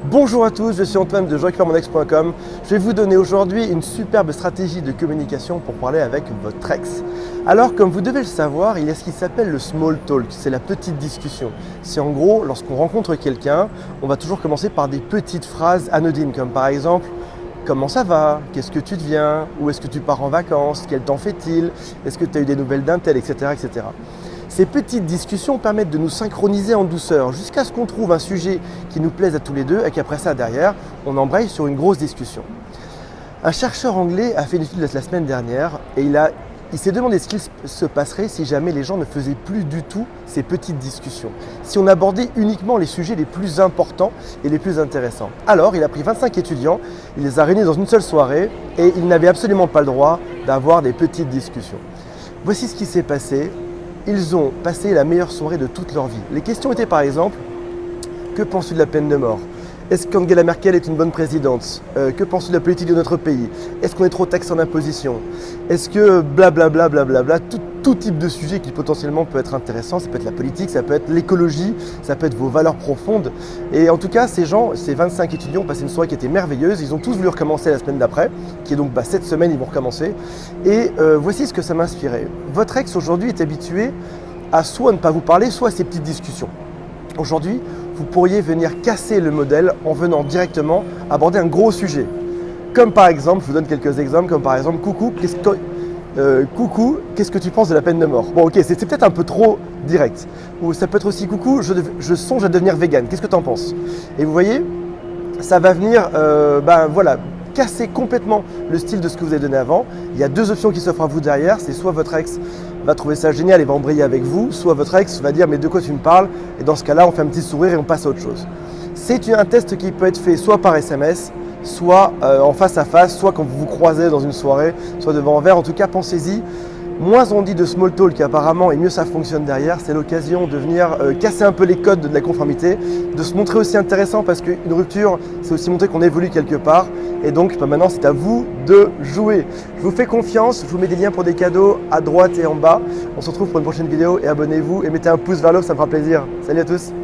Bonjour à tous, je suis Antoine de jeanrécupèremonex.com. Je vais vous donner aujourd'hui une superbe stratégie de communication pour parler avec votre ex. Alors, comme vous devez le savoir, il y a ce qui s'appelle le small talk, c'est la petite discussion. C'est en gros, lorsqu'on rencontre quelqu'un, on va toujours commencer par des petites phrases anodines, comme par exemple « Comment ça va? Qu'est-ce que tu deviens? Où est-ce que tu pars en vacances? Quel temps fait-il? Est-ce que tu as eu des nouvelles d'un tel? Etc. etc. » Ces petites discussions permettent de nous synchroniser en douceur jusqu'à ce qu'on trouve un sujet qui nous plaise à tous les deux et qu'après ça, derrière, on embraye sur une grosse discussion. Un chercheur anglais a fait une étude la semaine dernière et il s'est demandé ce qu'il se passerait si jamais les gens ne faisaient plus du tout ces petites discussions, si on abordait uniquement les sujets les plus importants et les plus intéressants. Alors, il a pris 25 étudiants, il les a réunis dans une seule soirée et ils n'avaient absolument pas le droit d'avoir des petites discussions. Voici ce qui s'est passé. Ils ont passé la meilleure soirée de toute leur vie. Les questions étaient par exemple, que penses-tu de la peine de mort? Est-ce qu'Angela Merkel est une bonne présidente? Que penses-tu de la politique de notre pays? Est-ce qu'on est trop taxé en imposition? Est-ce que blablabla, blablabla, tout type de sujet qui potentiellement peut être intéressant, ça peut être la politique, ça peut être l'écologie, ça peut être vos valeurs profondes. Et en tout cas, ces 25 étudiants ont passé une soirée qui était merveilleuse. Ils ont tous voulu recommencer la semaine d'après, qui est donc cette semaine, ils vont recommencer. Et voici ce que ça m'a inspiré. Votre ex aujourd'hui est habitué à soit ne pas vous parler, soit à ces petites discussions. Aujourd'hui, vous pourriez venir casser le modèle en venant directement aborder un gros sujet. Comme par exemple, je vous donne quelques exemples, comme par exemple, coucou, qu'est-ce que tu penses de la peine de mort? Bon ok, c'est peut-être un peu trop direct. Ou ça peut être aussi, coucou, je songe à devenir vegan, qu'est-ce que tu en penses? Et vous voyez, ça va venir, casser complètement le style de ce que vous avez donné avant. Il y a deux options qui s'offrent à vous derrière, c'est soit votre ex va trouver ça génial et va embrayer avec vous, soit votre ex va dire mais de quoi tu me parles? Et dans ce cas-là, on fait un petit sourire et on passe à autre chose. C'est un test qui peut être fait soit par SMS, soit en face à face, soit quand vous vous croisez dans une soirée, soit devant un verre. En tout cas, pensez-y. Moins on dit de small talk apparemment et mieux ça fonctionne derrière, c'est l'occasion de venir casser un peu les codes de la conformité, de se montrer aussi intéressant parce qu'une rupture, c'est aussi montrer qu'on évolue quelque part. Et donc maintenant, c'est à vous de jouer. Je vous fais confiance, je vous mets des liens pour des cadeaux à droite et en bas. On se retrouve pour une prochaine vidéo et abonnez-vous et mettez un pouce vers le haut, ça me fera plaisir. Salut à tous!